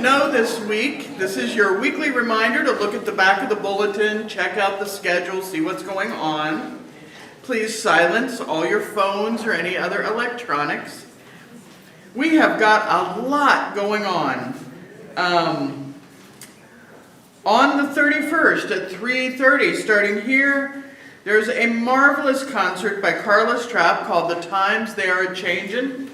know this week, this is your weekly reminder to look at the back of the bulletin, check out the schedule, see what's going on. Please silence all your phones or any other electronics. We have got a lot going on. On the 31st at 3:30, starting here, there's a marvelous concert by Carlos Trapp called The Times They Are A-Changin'.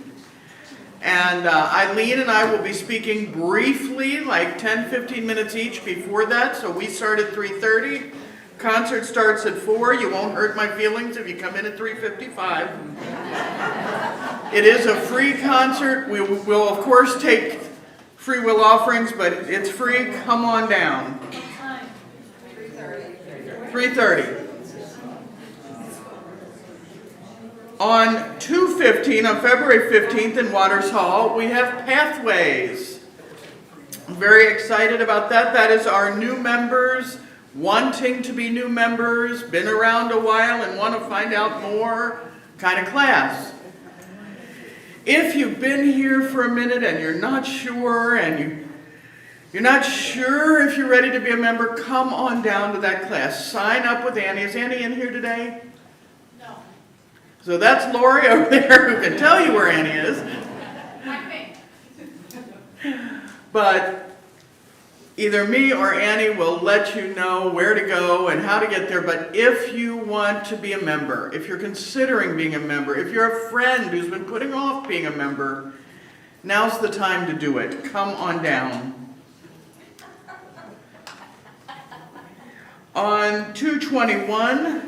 And Eileen and I will be speaking briefly, like 10-15 minutes each before that. So we start at 3:30. Concert starts at 4. You won't hurt my feelings if you come in at 3:55. It is a free concert. We will, of course, take free will offerings, but it's free. Come on down. What time? 3:30. 3:30. On 2/15, on February 15th in Waters Hall, we have Pathways. I'm very excited about that. That is our new members, wanting to be new members, been around a while and want to find out more kind of class. If you've been here for a minute and you're not sure and you're not sure if you're ready to be a member, come on down to that class. Sign up with Annie. Is Annie in here today? No. So that's Lori over there who can tell you where Annie is. But either me or Annie will let you know where to go and how to get there. But if you want to be a member, if you're considering being a member, if you're a friend who's been putting off being a member, now's the time to do it. Come on down. On 2/21,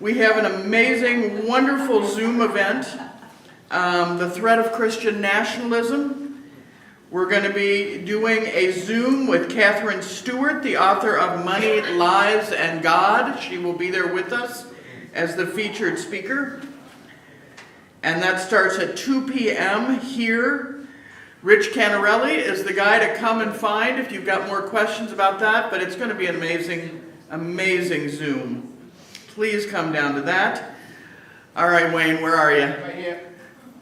we have an amazing, wonderful Zoom event, The Threat of Christian Nationalism. We're going to be doing a Zoom with Catherine Stewart, the author of Money, Lies, and God. She will be there with us as the featured speaker. And that starts at 2 p.m. here. Rich Canarelli is the guy to come and find if you've got more questions about that, but it's going to be an amazing, amazing Zoom. Please come down to that. All right, Wayne, where are you? Right here.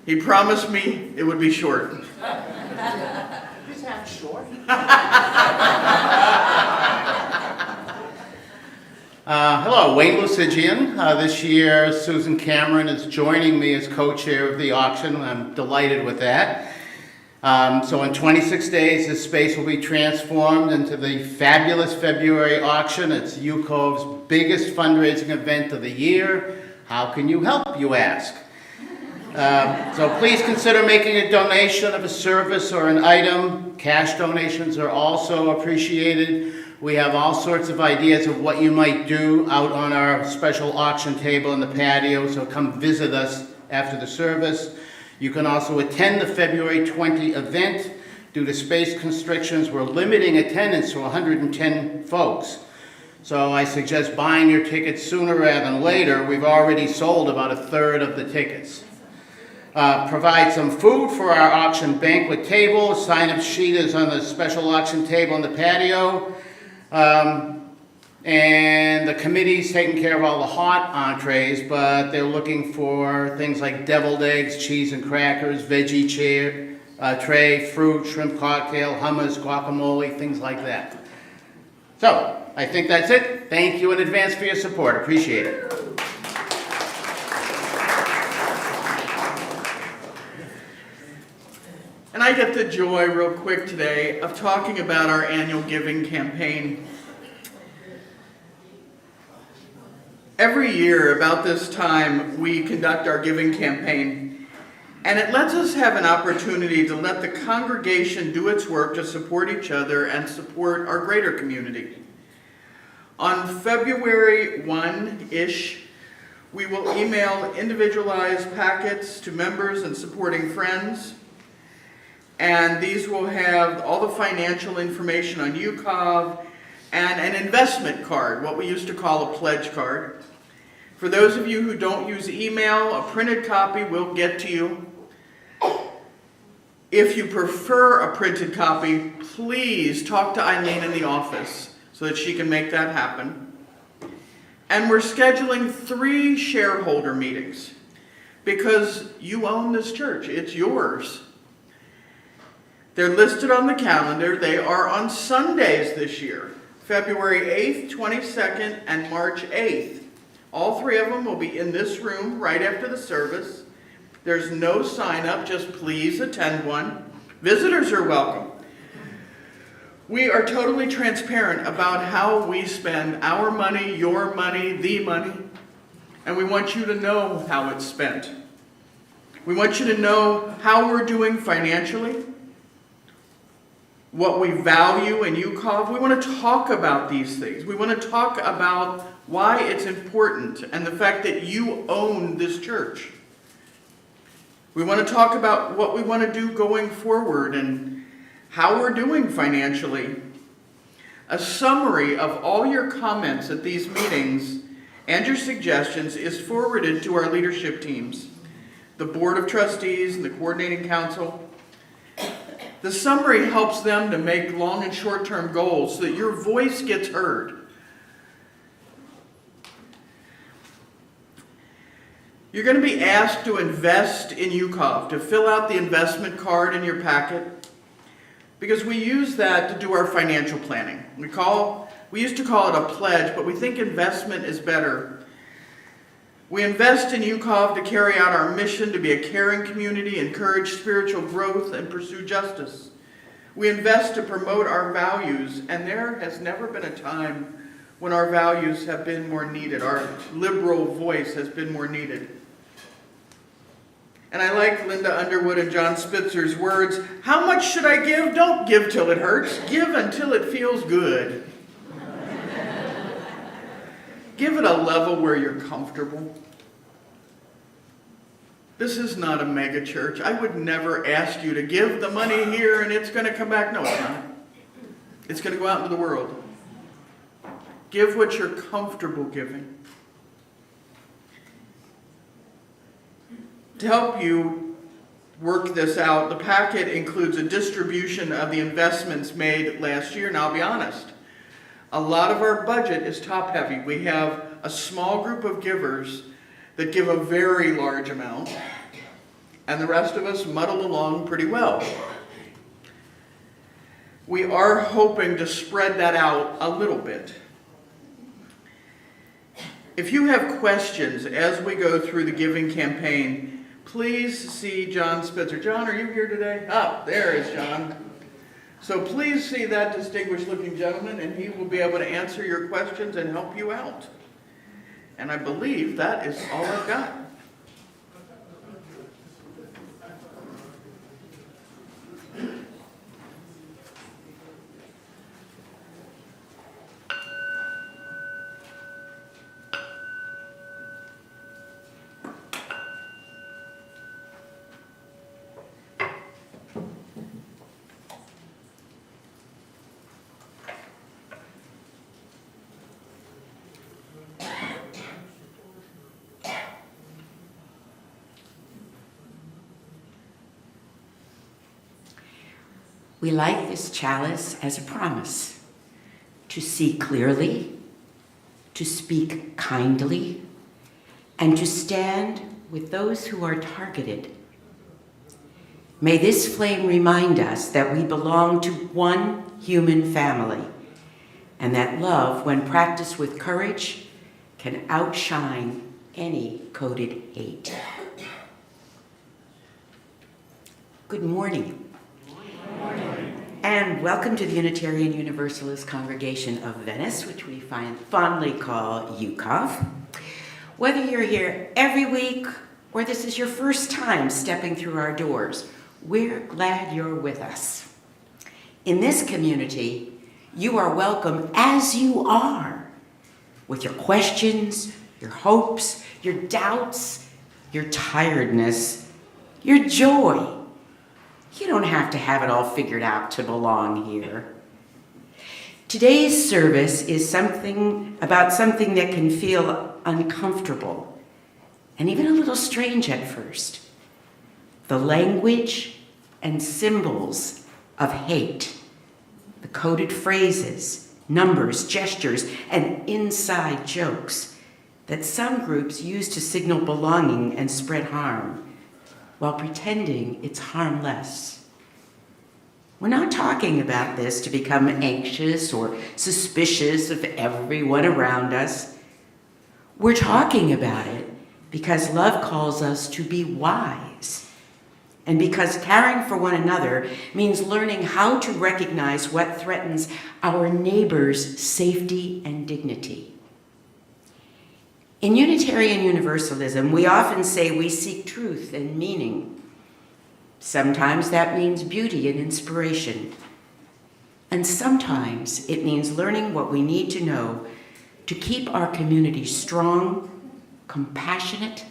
He promised me it would be short. Just half short. Hello, Wayne Lucigian. This year, Susan Cameron is joining me as co-chair of the auction. I'm delighted with that. So in 26 days, this space will be transformed into the fabulous February auction. It's UCove's biggest fundraising event of the year. How can you help, you ask? So please consider making a donation of a service or an item. Cash donations are also appreciated. We have all sorts of ideas of what you might do out on our special auction table in the patio, so come visit us after the service. You can also attend the February 20 event. Due to space constrictions, we're limiting attendance to 110 folks. So I suggest buying your tickets sooner rather than later. We've already sold about 1/3 of the tickets. Provide some food for our auction banquet table. Sign-up sheet is on the special auction table in the patio. And the committee's taking care of all the hot entrees, but they're looking for things like deviled eggs, cheese and crackers, veggie tray, fruit, shrimp cocktail, hummus, guacamole, things like that. So, I think that's it. Thank you in advance for your support. Appreciate it. And I get the joy real quick today of talking about our annual giving campaign. Every year about this time we conduct our giving campaign, and it lets us have an opportunity to let the congregation do its work to support each other and support our greater community. On February 1-ish, we will email individualized packets to members and supporting friends. And these will have all the financial information on UCOV and an investment card, what we used to call a pledge card. For those of you who don't use email, a printed copy will get to you. If you prefer a printed copy, please talk to Eileen in the office so that she can make that happen. And we're scheduling 3 shareholder meetings because you own this church. It's yours. They're listed on the calendar. They are on Sundays this year, February 8th, 22nd, and March 8th. All three of them will be in this room right after the service. There's no sign up, just please attend one. Visitors are welcome. We are totally transparent about how we spend our money, your money, the money, and we want you to know how it's spent. We want you to know how we're doing financially, what we value in UCOV. We want to talk about these things. We want to talk about why it's important and the fact that you own this church. We want to talk about what we want to do going forward and how we're doing financially. A summary of all your comments at these meetings and your suggestions is forwarded to our leadership teams, the Board of Trustees and the Coordinating Council. The summary helps them to make long and short-term goals so that your voice gets heard. You're going to be asked to invest in UCOV, to fill out the investment card in your packet, because we use that to do our financial planning. We used to call it a pledge, but we think investment is better. We invest in UCOV to carry out our mission to be a caring community, encourage spiritual growth, and pursue justice. We invest to promote our values, and there has never been a time when our values have been more needed. Our liberal voice has been more needed. And I like Linda Underwood and John Spitzer's words, how much should I give? Don't give till it hurts. Give until it feels good. Give it a level where you're comfortable. This is not a mega church. I would never ask you to give the money here and it's going to come back. No, it's not. It's going to go out into the world. Give what you're comfortable giving. To help you work this out, the packet includes a distribution of the investments made last year. And I'll be honest, a lot of our budget is top heavy. We have a small group of givers that give a very large amount, and the rest of us muddle along pretty well. We are hoping to spread that out a little bit. If you have questions as we go through the giving campaign, please see John Spitzer. John, are you here today? Ah, there is John. So please see that distinguished looking gentleman, and he will be able to answer your questions and help you out. And I believe that is all I've got. We light this chalice as a promise to see clearly, to speak kindly, and to stand with those who are targeted. May this flame remind us that we belong to one human family, and that love, when practiced with courage, can outshine any coded hate. Good morning. And welcome to the Unitarian Universalist Congregation of Venice, which we fondly call UCOV. Whether you're here every week or this is your first time stepping through our doors, we're glad you're with us. In this community, you are welcome as you are, with your questions, your hopes, your doubts, your tiredness, your joy. You don't have to have it all figured out to belong here. Today's service is about something that can feel uncomfortable and even a little strange at first. The language and symbols of hate, the coded phrases, numbers, gestures, and inside jokes that some groups use to signal belonging and spread harm, while pretending it's harmless. We're not talking about this to become anxious or suspicious of everyone around us. We're talking about it because love calls us to be wise, and because caring for one another means learning how to recognize what threatens our neighbor's safety and dignity. In Unitarian Universalism, we often say we seek truth and meaning. Sometimes that means beauty and inspiration. And sometimes it means learning what we need to know to keep our community strong, compassionate,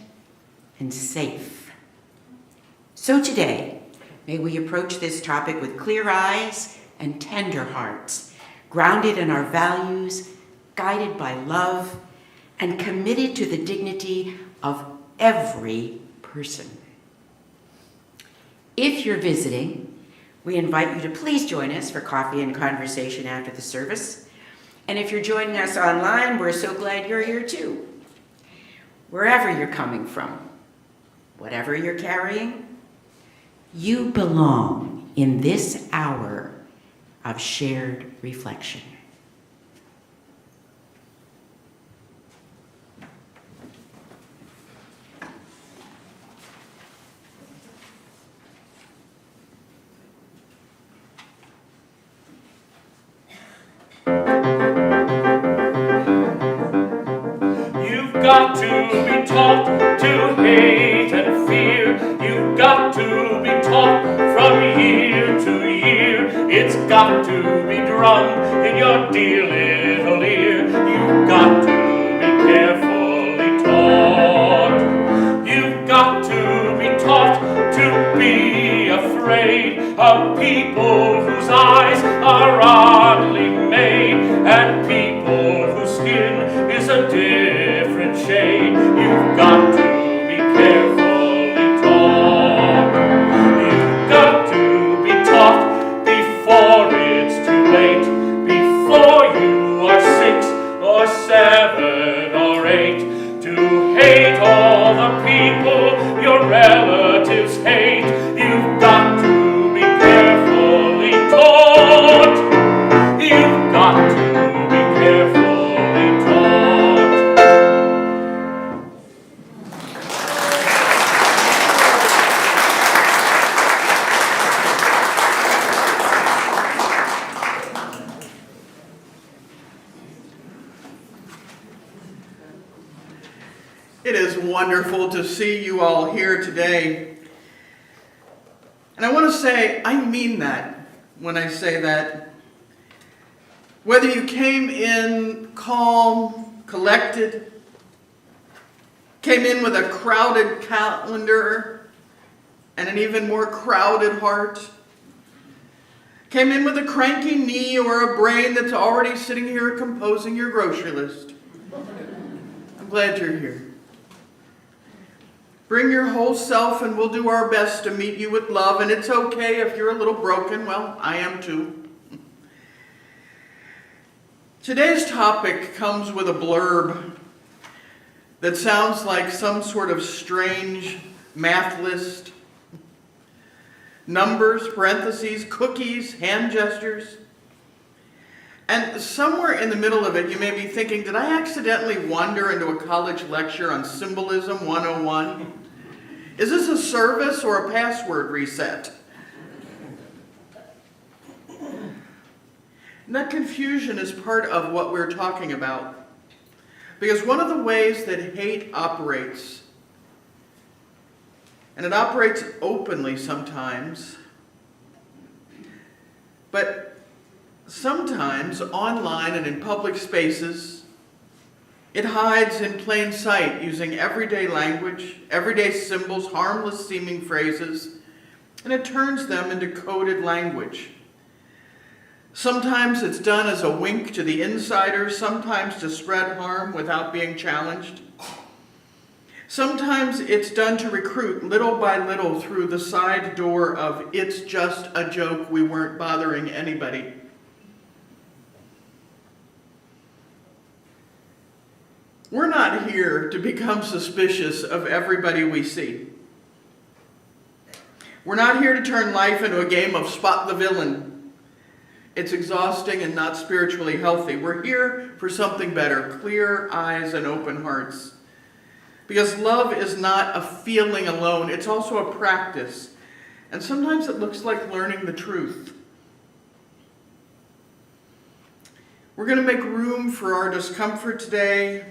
and safe. So today, may we approach this topic with clear eyes and tender hearts, grounded in our values, guided by love, and committed to the dignity of every person. If you're visiting, we invite you to please join us for coffee and conversation after the service. And if you're joining us online, we're so glad you're here too. Wherever you're coming from, whatever you're carrying, you belong in this hour of shared reflection. Got to be taught to hate and fear. You've got to be taught from year to year. It's got to be drummed in your dear little ear. You've got to be carefully taught. You've got to be taught to be afraid of people whose eyes are oddly made, and people whose skin is a different shade. You've got to be carefully taught. You've got to be taught before it's too late, before you are 6 or 7 or 8, to hate all the people your relatives hate. You've got to be carefully taught. You've got to be carefully taught. It is wonderful to see you all here today. And I want to say, I mean that when I say that. Whether you came in calm, collected, came in with a crowded calendar and an even more crowded heart, came in with a cranky knee or a brain that's already sitting here composing your grocery list, I'm glad you're here. Bring your whole self and we'll do our best to meet you with love. And it's okay if you're a little broken. Well, I am too. Today's topic comes with a blurb that sounds like some sort of strange math list. Numbers, parentheses, cookies, hand gestures. And somewhere in the middle of it, you may be thinking, did I accidentally wander into a college lecture on Symbolism 101? Is this a service or a password reset? And that confusion is part of what we're talking about. Because one of the ways that hate operates, and it operates openly sometimes, but sometimes online and in public spaces, it hides in plain sight using everyday language, everyday symbols, harmless seeming phrases, and it turns them into coded language. Sometimes it's done as a wink to the insider, sometimes to spread harm without being challenged. Sometimes it's done to recruit little by little through the side door of "it's just a joke, we weren't bothering anybody." We're not here to become suspicious of everybody we see. We're not here to turn life into a game of spot the villain. It's exhausting and not spiritually healthy. We're here for something better, clear eyes and open hearts. Because love is not a feeling alone, it's also a practice. And sometimes it looks like learning the truth. We're going to make room for our discomfort today.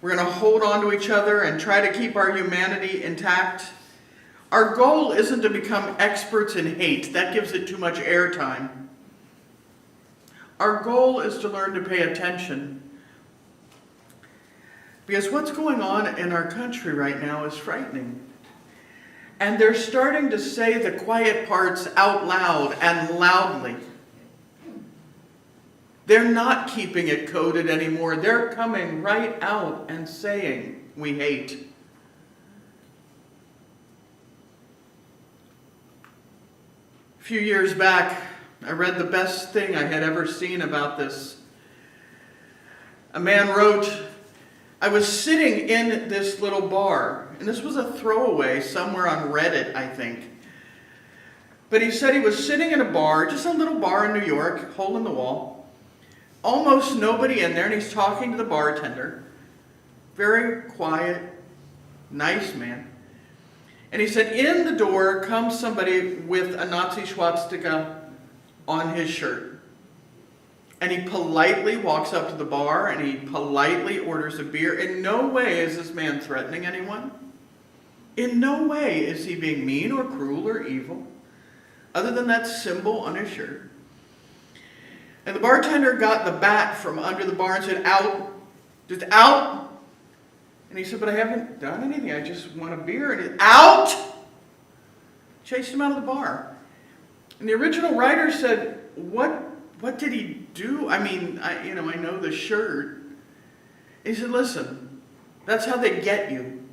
We're going to hold on to each other and try to keep our humanity intact. Our goal isn't to become experts in hate. That gives it too much airtime. Our goal is to learn to pay attention. Because what's going on in our country right now is frightening. And they're starting to say the quiet parts out loud and loudly. They're not keeping it coded anymore. They're coming right out and saying, we hate. A few years back, I read the best thing I had ever seen about this. A man wrote, I was sitting in this little bar, and this was a throwaway somewhere on Reddit, I think. But he said he was sitting in a bar, just a little bar in New York, hole in the wall. Almost nobody in there, and he's talking to the bartender. Very quiet, nice man. And he said, in the door comes somebody with a Nazi swastika on his shirt. And he politely walks up to the bar and he politely orders a beer. In no way is this man threatening anyone. In no way is he being mean or cruel or evil, other than that symbol on his shirt. And the bartender got the bat from under the bar and said, out, just out. And he said, but I haven't done anything, I just want a beer. And he, out! Chased him out of the bar. And the original writer said, what did he do? I mean, I know the shirt. He said, listen, that's how they get you.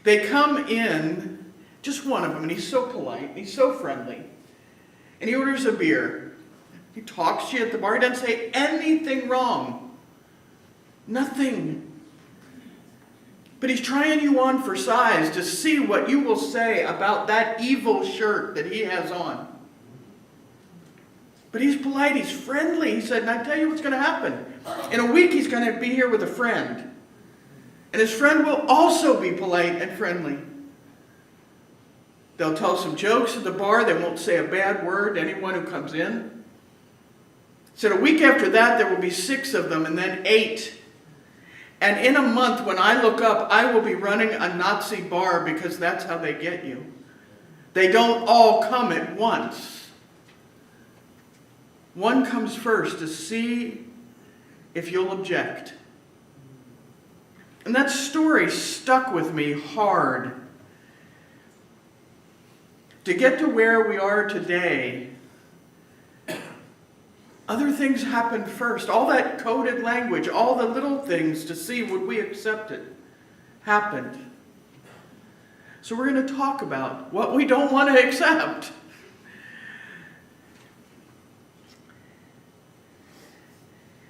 They come in, just one of them, and he's so polite, he's so friendly. And he orders a beer. He talks to you at the bar. He doesn't say anything wrong. Nothing. But he's trying you on for size to see what you will say about that evil shirt that he has on. But he's polite, he's friendly. He said, and I tell you what's going to happen. In a week, he's going to be here with a friend. And his friend will also be polite and friendly. They'll tell some jokes at the bar. They won't say a bad word to anyone who comes in. He said, a week after that, there will be 6 of them, and then 8. And in a month, when I look up, I will be running a Nazi bar because that's how they get you. They don't all come at once. One comes first to see if you'll object. And that story stuck with me hard. To get to where we are today, other things happened first. All that coded language, all the little things to see would we accept it, happened. So we're going to talk about what we don't want to accept.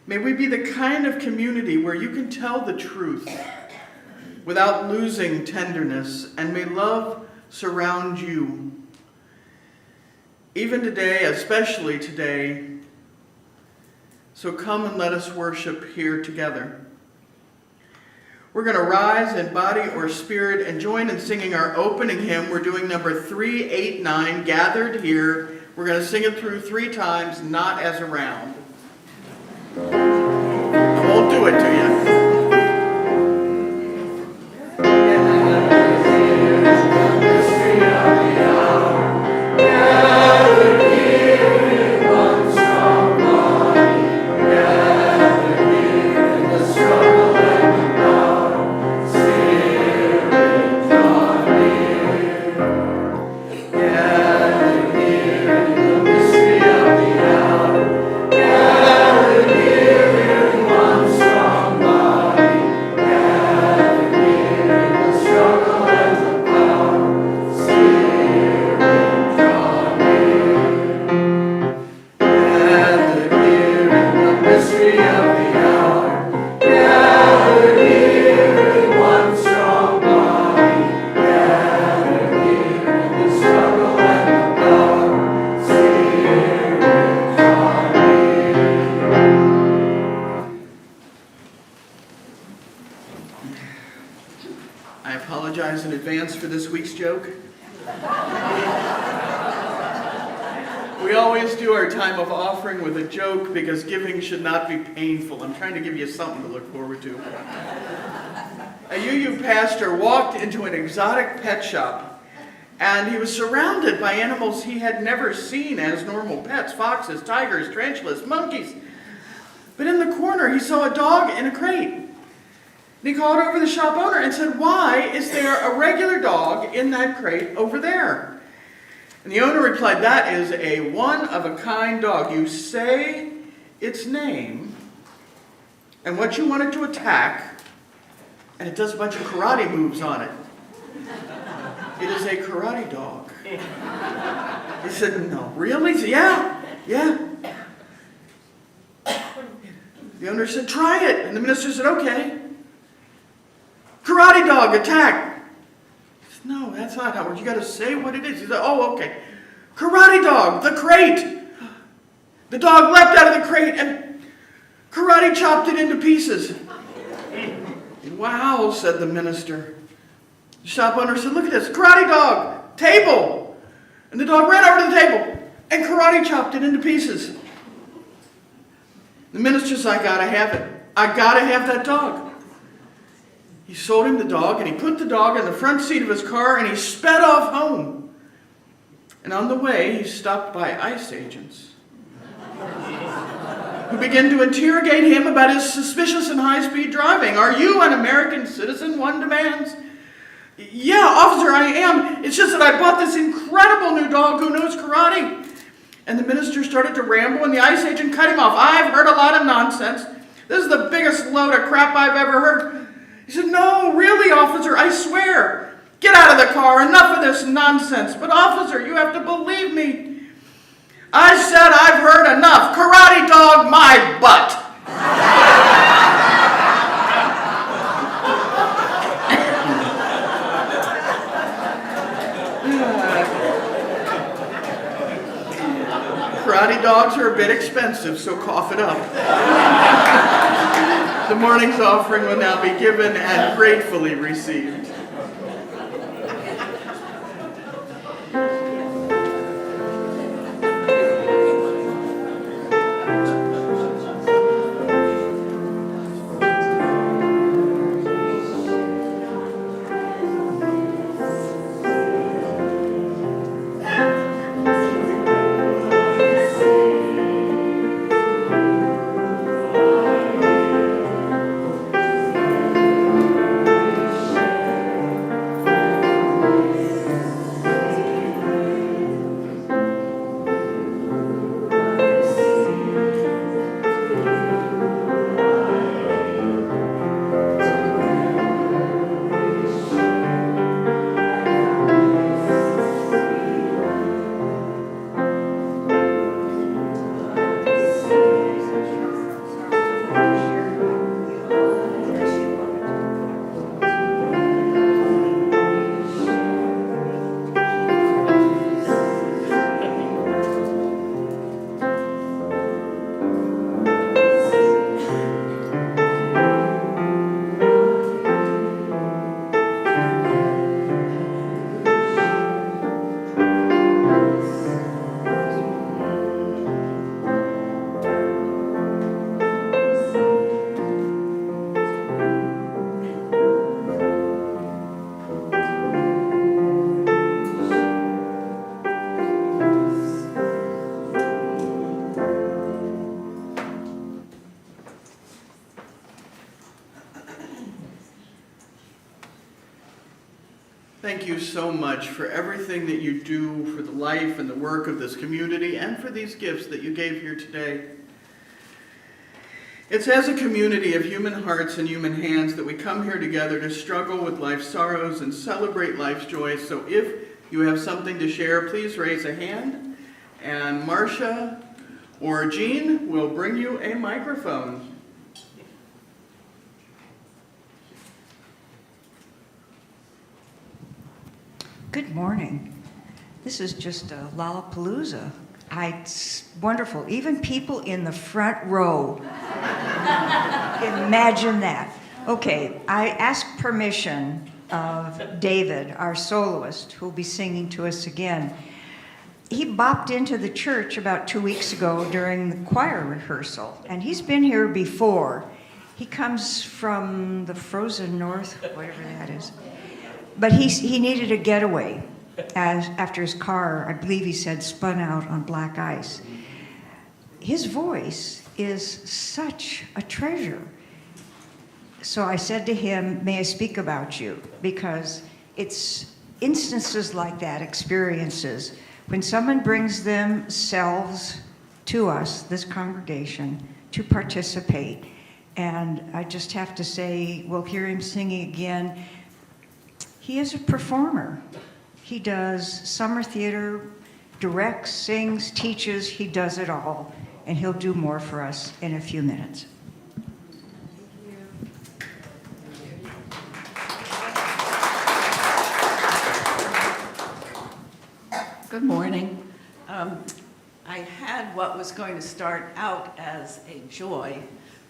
May we be the kind of community where you can tell the truth without losing tenderness, and may love surround you. Even today, especially today. So come and let us worship here together. We're going to rise in body or spirit and join in singing our opening hymn. We're doing number 389, Gathered Here. We're going to sing it through 3 times, not as a round. I won't do it to you. Here I apologize in advance for this week's joke. We always do our time of offering with a joke because giving should not be painful. I'm trying to give you something to look forward to. A UU pastor walked into an exotic pet shop, and he was surrounded by animals he had never seen as normal pets: foxes, tigers, tarantulas, monkeys. But in the corner, he saw a dog in a crate. And he called over the shop owner and said, "Why is there a regular dog in that crate over there?" And the owner replied, "That is a one-of-a-kind dog. You say its name and what you want it to attack, and it does a bunch of karate moves on it. It is a karate dog." He said, "No, really?" He said, Yeah. The owner said, "Try it." And the minister said, "Okay. Karate dog, attack." He said, "No, that's not how it works. You got to say what it is." He said, "Oh, okay. Karate dog, the crate." The dog leapt out of the crate and karate chopped it into pieces. "Wow," said the minister. The shop owner said, "Look at this. Karate dog, table." And the dog ran over to the table and karate chopped it into pieces. The minister said, "I gotta have it. I gotta have that dog." He sold him the dog, and he put the dog in the front seat of his car, and he sped off home. And on the way, he stopped by ICE agents who began to interrogate him about his suspicious and high-speed driving. "Are you an American citizen?" one demands. "Yeah, officer, I am. It's just that I bought this incredible new dog who knows karate." And the minister started to ramble, and the ICE agent cut him off. "I've heard a lot of nonsense. This is the biggest load of crap I've ever heard." He said, "No, really, officer, I swear. Get out of the car. Enough of this nonsense. But, officer, you have to believe me. I said I've heard enough. Karate dog, my butt." Karate dogs are a bit expensive, so cough it up. The morning's offering will now be given and gratefully received. Thank you so much for everything that you do for the life and the work of this community and for these gifts that you gave here today. It's as a community of human hearts and human hands that we come here together to struggle with life's sorrows and celebrate life's joys. So if you have something to share, please raise a hand, and Marcia or Jean will bring you a microphone. Good morning. This is just a Lollapalooza. It's wonderful. Even people in the front row. Imagine that. Okay, I asked permission of David, our soloist, who will be singing to us again. He bopped into the church about 2 weeks ago during the choir rehearsal, and he's been here before. He comes from the frozen north, whatever that is. But he needed a getaway after his car, I believe he said, spun out on black ice. His voice is such a treasure. So I said to him, may I speak about you? Because it's instances like that, experiences, when someone brings themselves to us, this congregation, to participate. And I just have to say, we'll hear him singing again. He is a performer. He does summer theater, directs, sings, teaches, he does it all. And he'll do more for us in a few minutes. Good morning. I had what was going to start out as a joy.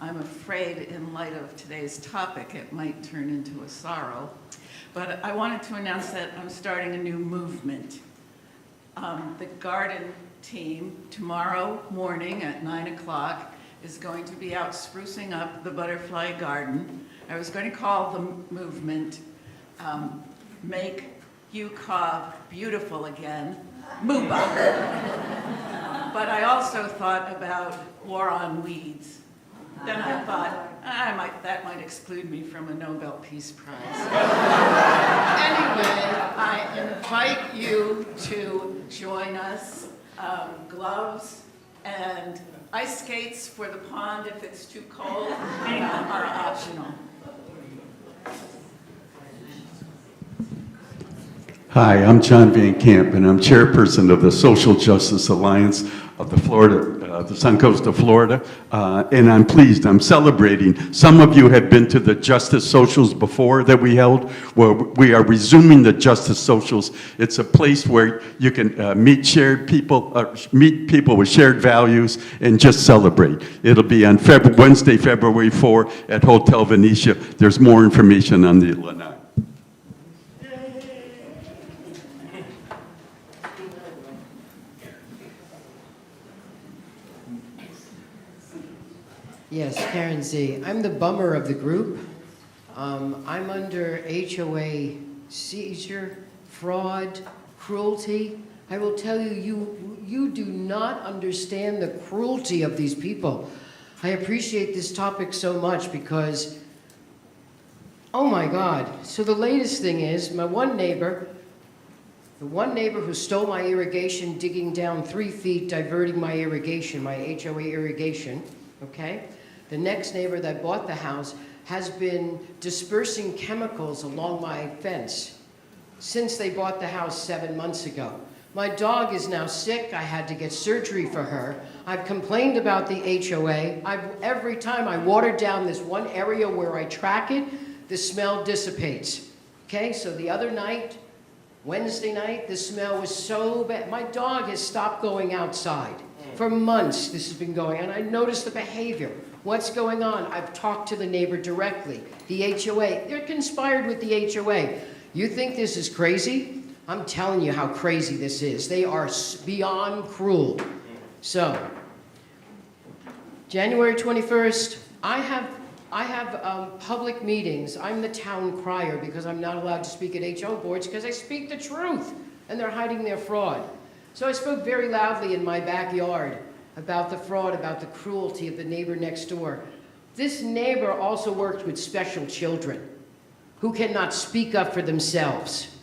I'm afraid in light of today's topic, it might turn into a sorrow. But I wanted to announce that I'm starting a new movement. The garden team tomorrow morning at 9 o'clock is going to be out sprucing up the butterfly garden. I was going to call the movement Make UCOV Beautiful Again, MUBA. But I also thought about War on Weeds. Then I thought, that might exclude me from a Nobel Peace Prize. Anyway, I invite you to join us. Gloves and ice skates for the pond if it's too cold are optional. Hi, I'm John Van Camp, and I'm chairperson of the Social Justice Alliance of the Suncoast of Florida, and I'm pleased, I'm celebrating. Some of you have been to the Justice Socials before that we held, where we are resuming the Justice Socials. It's a place where you can meet people with shared values and just celebrate. It'll be on Wednesday, February 4 at Hotel Venice. There's more information on the Lanai. Yes, Karen Z. I'm the bummer of the group. I'm under HOA seizure, fraud, cruelty. I will tell you, you do not understand the cruelty of these people. I appreciate this topic so much because, oh my God. So the latest thing is, the one neighbor who stole my irrigation, digging down 3 feet, diverting my irrigation, my HOA irrigation, okay? The next neighbor that bought the house has been dispersing chemicals along my fence since they bought the house 7 months ago. My dog is now sick. I had to get surgery for her. I've complained about the HOA. Every time I water down this one area where I track it, the smell dissipates. Okay, so the other night, Wednesday night, the smell was so bad. My dog has stopped going outside. For months this has been going, and I noticed the behavior. What's going on? I've talked to the neighbor directly. The HOA, they're conspired with the HOA. You think this is crazy? I'm telling you how crazy this is. They are beyond cruel. So, January 21st, I have public meetings. I'm the town crier because I'm not allowed to speak at HO boards because I speak the truth, and they're hiding their fraud. So I spoke very loudly in my backyard about the fraud, about the cruelty of the neighbor next door. This neighbor also worked with special children who cannot speak up for themselves.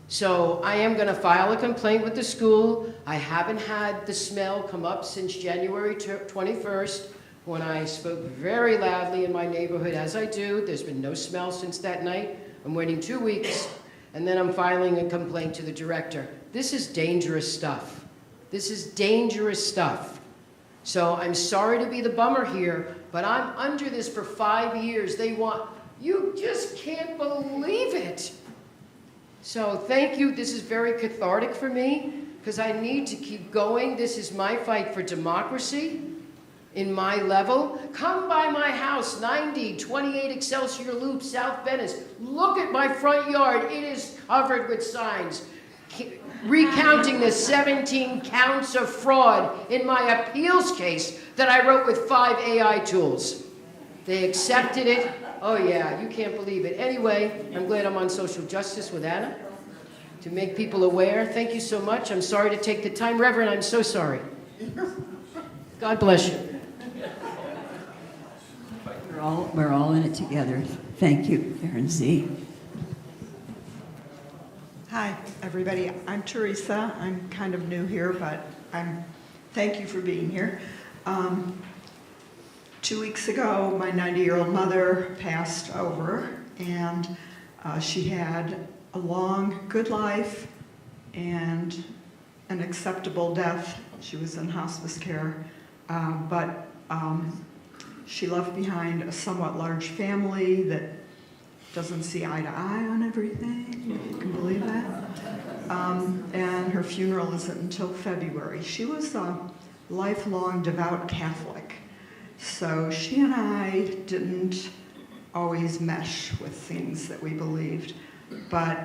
So I am going to file a complaint with the school. I haven't had the smell come up since January 21st when I spoke very loudly in my neighborhood, as I do. There's been no smell since that night. I'm waiting 2 weeks, and then I'm filing a complaint to the director. This is dangerous stuff. This is dangerous stuff. So I'm sorry to be the bummer here, but I'm under this for 5 years. You just can't believe it. So thank you. This is very cathartic for me because I need to keep going. This is my fight for democracy. in my level, come by my house, 9028 Excelsior Loop, South Venice. Look at my front yard. It is covered with signs recounting the 17 counts of fraud in my appeals case that I wrote with 5 AI tools. They accepted it. Oh yeah, you can't believe it. Anyway, I'm glad I'm on Social Justice with Anna to make people aware. Thank you so much. I'm sorry to take the time. Reverend, I'm so sorry. God bless you. We're all in it together. Thank you, Aaron Z. Hi, everybody. I'm Teresa. I'm kind of new here, but thank you for being here. 2 weeks ago, my 90-year-old mother passed over, and she had a long, good life and an acceptable death. She was in hospice care, but she left behind a somewhat large family that doesn't see eye to eye on everything, if you can believe that. And her funeral isn't until February. She was a lifelong devout Catholic, so she and I didn't always mesh with things that we believed. But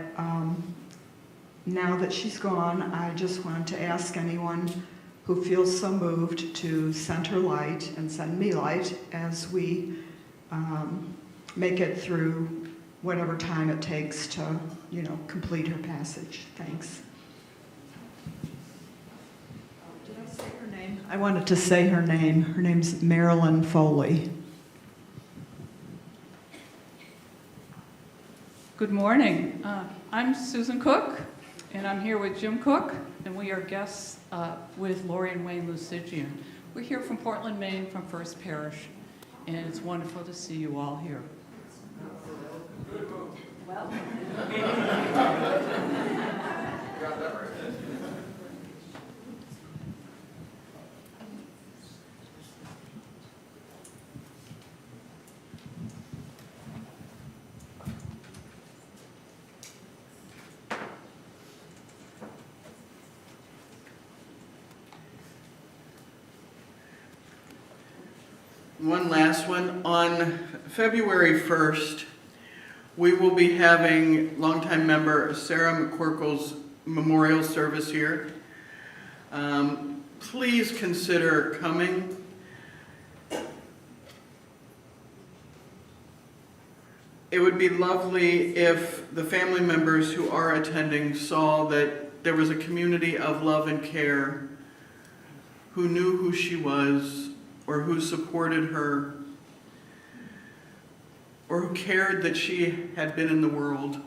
now that she's gone, I just wanted to ask anyone who feels so moved to send her light and send me light as we make it through whatever time it takes to, complete her passage. Thanks. Did I say her name? I wanted to say her name. Her name's Marilyn Foley. Good morning. I'm Susan Cook, and I'm here with Jim Cook, and we are guests with Lori and Wayne Lucigian. We're here from Portland, Maine, from First Parish, and it's wonderful to see you all here. Well. One last one. On February 1st, we will be having longtime member Sarah McCorkle's memorial service here. Please consider coming. It would be lovely if the family members who are attending saw that there was a community of love and care who knew who she was, or who supported her, or who cared that she had been in the world.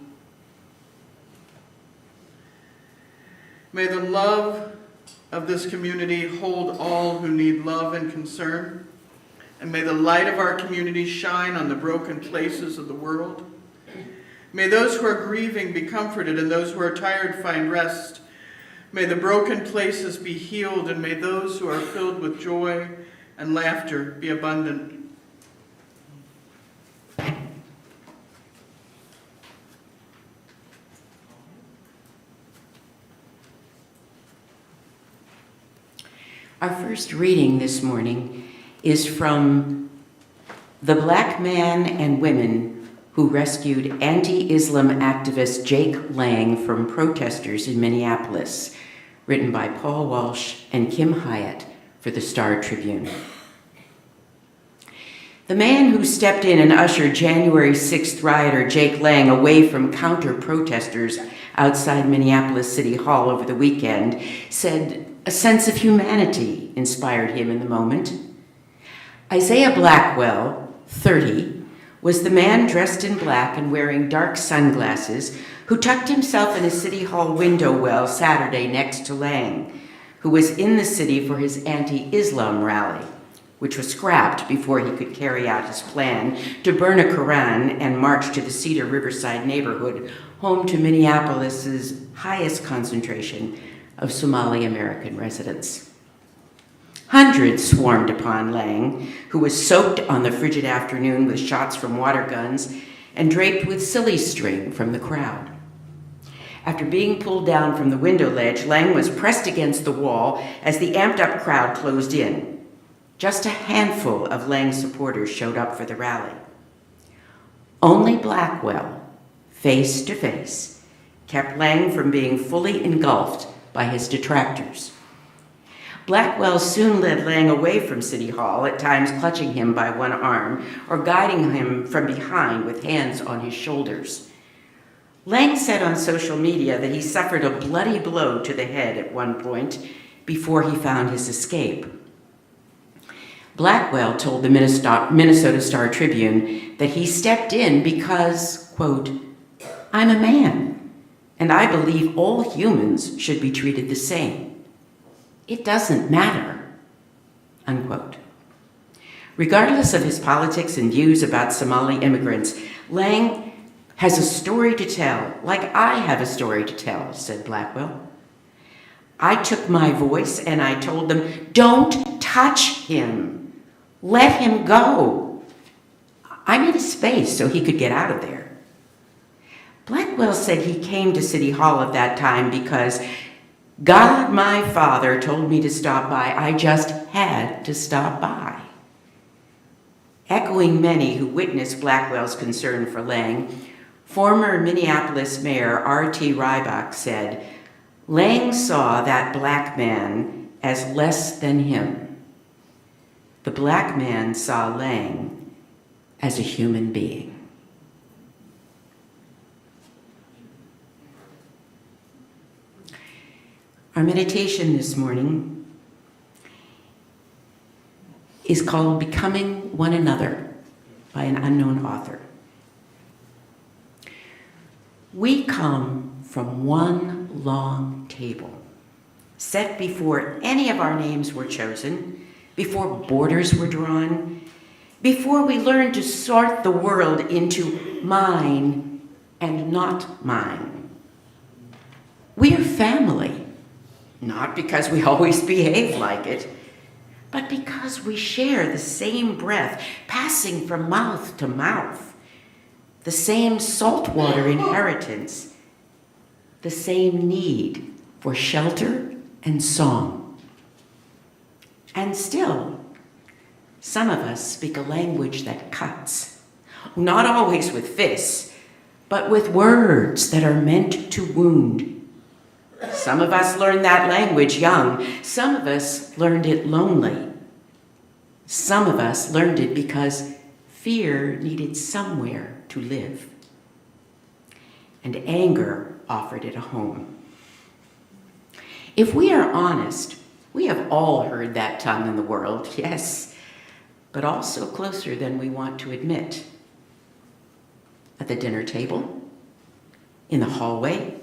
May the love of this community hold all who need love and concern, and may the light of our community shine on the broken places of the world. May those who are grieving be comforted, and those who are tired find rest. May the broken places be healed, and may those who are filled with joy and laughter be abundant. Our first reading this morning is from The Black Man and Women Who Rescued Anti-Islam Activist Jake Lang from Protesters in Minneapolis, written by Paul Walsh and Kim Hyatt for the Star Tribune. The man who stepped in and ushered January 6th rioter Jake Lang away from counter-protesters outside Minneapolis City Hall over the weekend said a sense of humanity inspired him in the moment. Isaiah Blackwell, 30, was the man dressed in black and wearing dark sunglasses who tucked himself in a City Hall window well Saturday next to Lang, who was in the city for his anti-Islam rally, which was scrapped before he could carry out his plan to burn a Quran and march to the Cedar Riverside neighborhood, home to Minneapolis's highest concentration of Somali American residents. Hundreds swarmed upon Lang, who was soaked on the frigid afternoon with shots from water guns and draped with silly string from the crowd. After being pulled down from the window ledge, Lang was pressed against the wall as the amped-up crowd closed in. Just a handful of Lang supporters showed up for the rally. Only Blackwell, face to face, kept Lang from being fully engulfed by his detractors. Blackwell soon led Lang away from City Hall, at times clutching him by one arm or guiding him from behind with hands on his shoulders. Lang said on social media that he suffered a bloody blow to the head at one point before he found his escape. Blackwell told the Minnesota Star Tribune that he stepped in because, quote, "I'm a man, and I believe all humans should be treated the same. It doesn't matter," unquote. Regardless of his politics and views about Somali immigrants, Lang has a story to tell, like I have a story to tell, said Blackwell. "I took my voice and I told them, don't touch him. Let him go. I made a space so he could get out of there." Blackwell said he came to City Hall at that time because God, my Father, told me to stop by. I just had to stop by. Echoing many who witnessed Blackwell's concern for Lang, former Minneapolis Mayor R.T. Rybak said, "Lang saw that black man as less than him. The black man saw Lang as a human being." Our meditation this morning is called Becoming One Another by an unknown author. We come from one long table, set before any of our names were chosen, before borders were drawn, before we learned to sort the world into mine and not mine. We are family, not because we always behave like it, but because we share the same breath passing from mouth to mouth, the same saltwater inheritance, the same need for shelter and song. And still, some of us speak a language that cuts, not always with fists, but with words that are meant to wound. Some of us learned that language young. Some of us learned it lonely. Some of us learned it because fear needed somewhere to live, and anger offered it a home. If we are honest, we have all heard that tongue in the world, yes, but also closer than we want to admit. At the dinner table, in the hallway,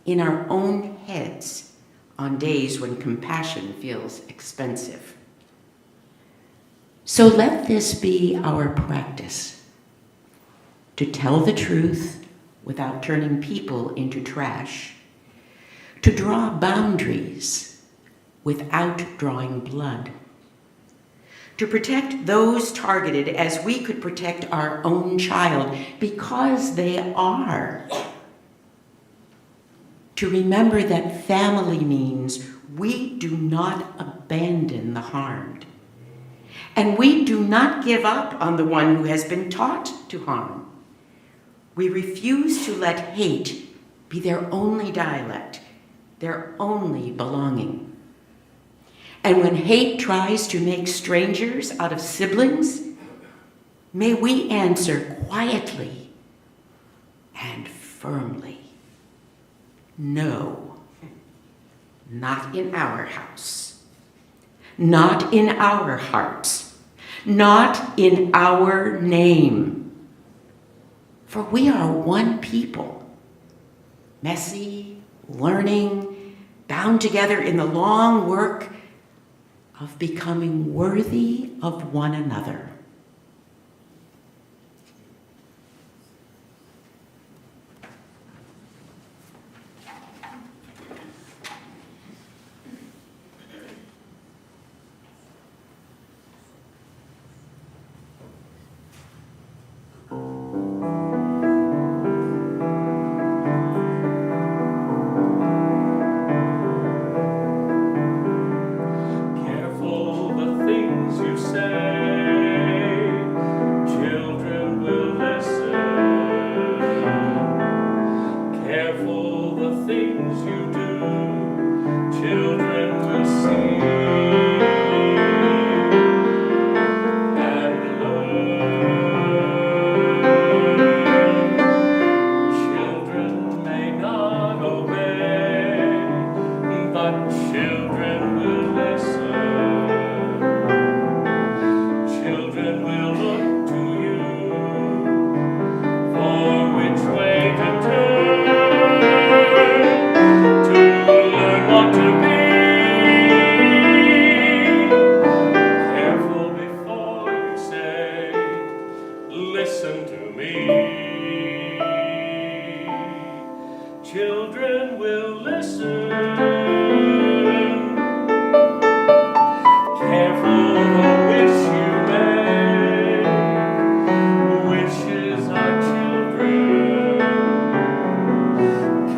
in our own heads on days when compassion feels expensive. So let this be our practice, to tell the truth without turning people into trash, to draw boundaries without drawing blood, to protect those targeted as we could protect our own child because they are. To remember that family means we do not abandon the harmed, and we do not give up on the one who has been taught to harm. We refuse to let hate be their only dialect, their only belonging. And when hate tries to make strangers out of siblings, may we answer quietly and firmly, no, not in our house, not in our hearts, not in our name. For we are one people, messy, learning, bound together in the long work of becoming worthy of one another. Careful the listen to me. Children will listen. Careful the wish you make. Wishes are children.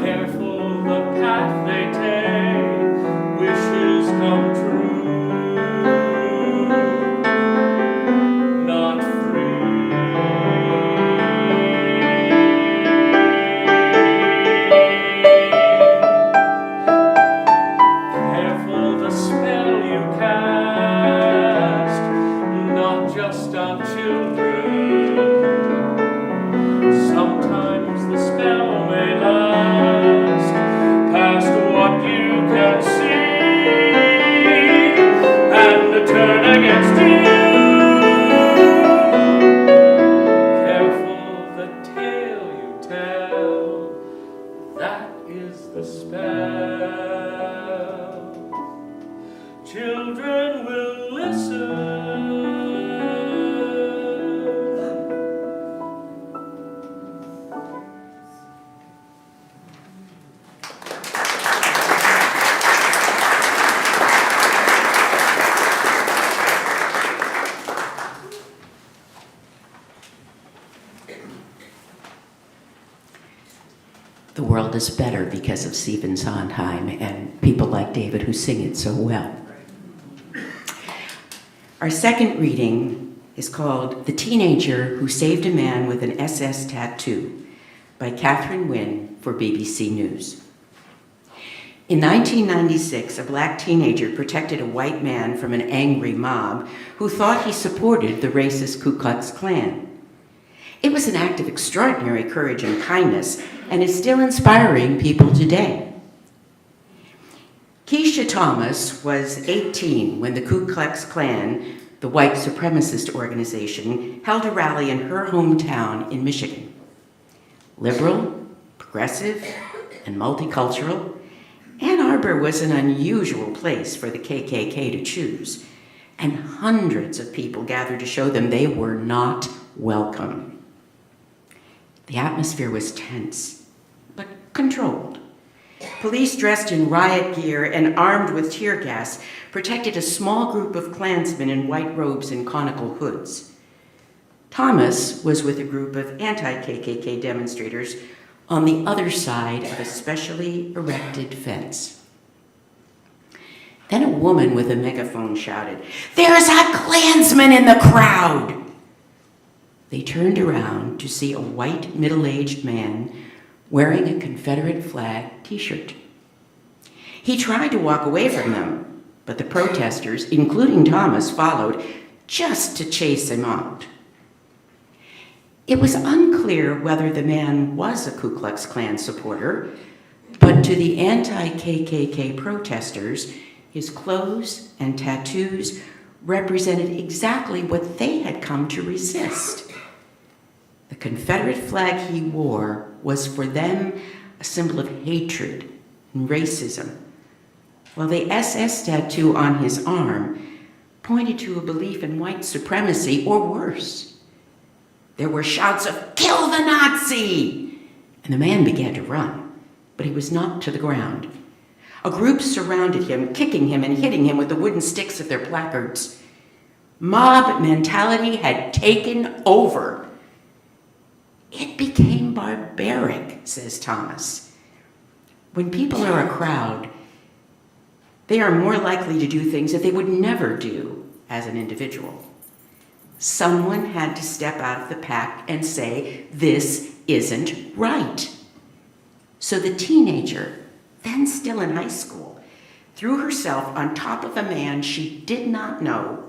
Careful the path they take. Wishes come true. Not free. Careful the spell you cast, not just on children. Sometimes the spell may last past what you can see and turn against you. Careful the tale you tell, that is the spell. Children will listen. The world is better because of Stephen Sondheim and people like David who sing it so well. Our second reading is called The Teenager Who Saved a Man with an SS Tattoo by Catherine Wynne for BBC News. In 1996, a black teenager protected a white man from an angry mob who thought he supported the racist Ku Klux Klan. It was an act of extraordinary courage and kindness, and is still inspiring people today. Keisha Thomas was 18 when the Ku Klux Klan, the white supremacist organization, held a rally in her hometown in Michigan. Liberal, progressive, and multicultural, Ann Arbor was an unusual place for the KKK to choose, and hundreds of people gathered to show them they were not welcome. The atmosphere was tense, but controlled. Police dressed in riot gear and armed with tear gas protected a small group of Klansmen in white robes and conical hoods. Thomas was with a group of anti-KKK demonstrators on the other side of a specially erected fence. Then a woman with a megaphone shouted, "There's a Klansman in the crowd!" They turned around to see a white, middle-aged man wearing a Confederate flag t-shirt. He tried to walk away from them, but the protesters, including Thomas, followed just to chase him out. It was unclear whether the man was a Ku Klux Klan supporter, but to the anti-KKK protesters, his clothes and tattoos represented exactly what they had come to resist. The Confederate flag he wore was for them a symbol of hatred and racism, while the SS tattoo on his arm pointed to a belief in white supremacy, or worse. There were shouts of, "Kill the Nazi!" And the man began to run, but he was knocked to the ground. A group surrounded him, kicking him and hitting him with the wooden sticks of their placards. Mob mentality had taken over. It became barbaric, says Thomas. When people are a crowd, they are more likely to do things that they would never do as an individual. Someone had to step out of the pack and say, "This isn't right." So the teenager, then still in high school, threw herself on top of a man she did not know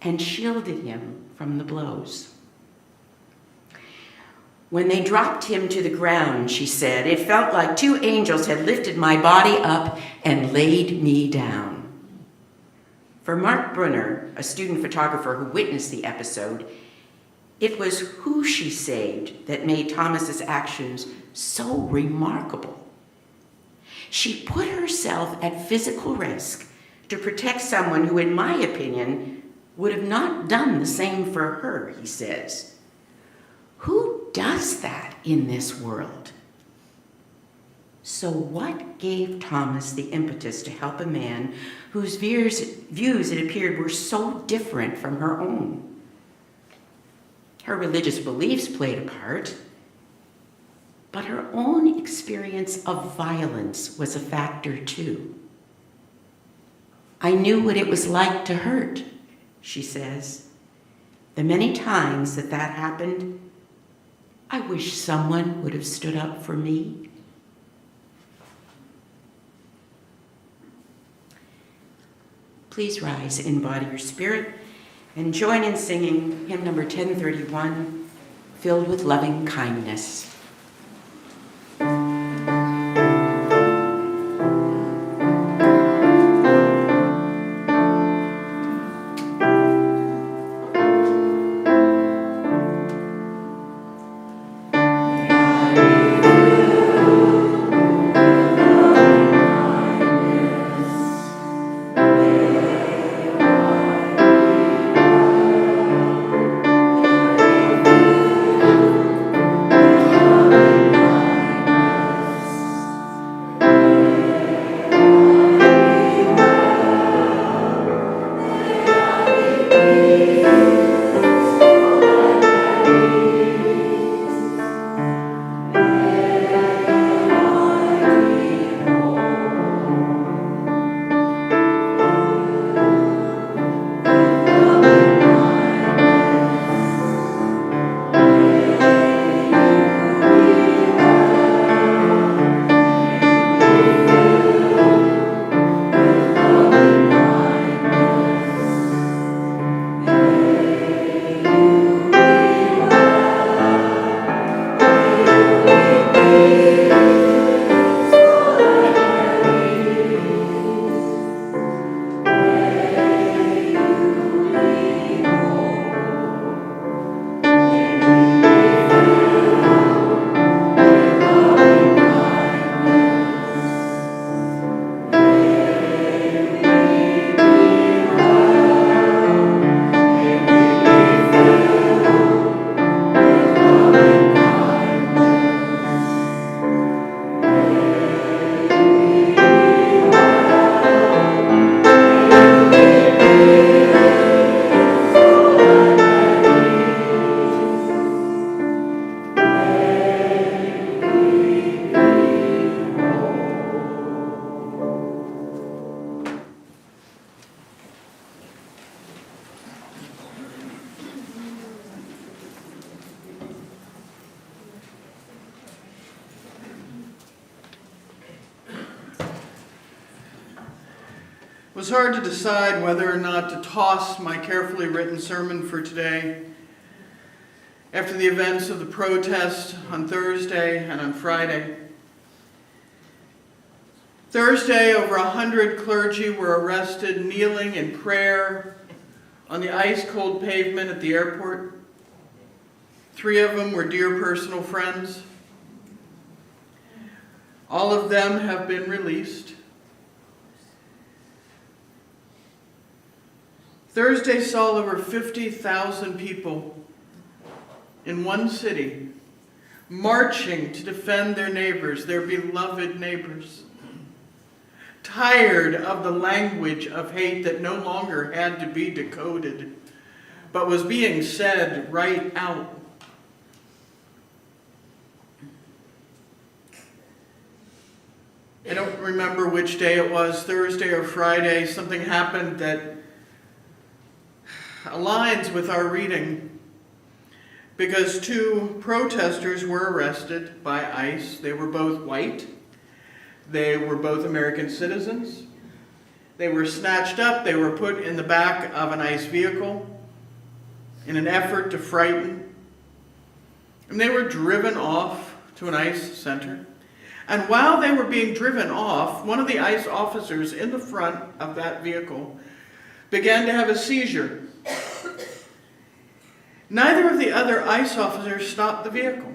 and shielded him from the blows. When they dropped him to the ground, she said, "It felt like two angels had lifted my body up and laid me down." For Mark Brunner, a student photographer who witnessed the episode, it was who she saved that made Thomas's actions so remarkable. She put herself at physical risk to protect someone who, in my opinion, would have not done the same for her, he says. does that in this world. So what gave Thomas the impetus to help a man whose views, it appeared, were so different from her own? Her religious beliefs played a part, but her own experience of violence was a factor too. I knew what it was like to hurt, she says. The many times that happened, I wish someone would have stood up for me. Please rise in body or spirit and join in singing hymn number 1031, Filled with Loving Kindness. It was hard to decide whether or not to toss my carefully written sermon for today after the events of the protest on Thursday and on Friday. Thursday, over 100 clergy were arrested kneeling in prayer on the ice-cold pavement at the airport. 3 of them were dear personal friends. All of them have been released. Thursday saw over 50,000 people in one city marching to defend their neighbors, their beloved neighbors, tired of the language of hate that no longer had to be decoded, but was being said right out. I don't remember which day it was, Thursday or Friday. Something happened that aligns with our reading, because 2 protesters were arrested by ICE. They were both white. They were both American citizens. They were snatched up. They were put in the back of an ICE vehicle in an effort to frighten. And they were driven off to an ICE center. And while they were being driven off, one of the ICE officers in the front of that vehicle began to have a seizure. Neither of the other ICE officers stopped the vehicle.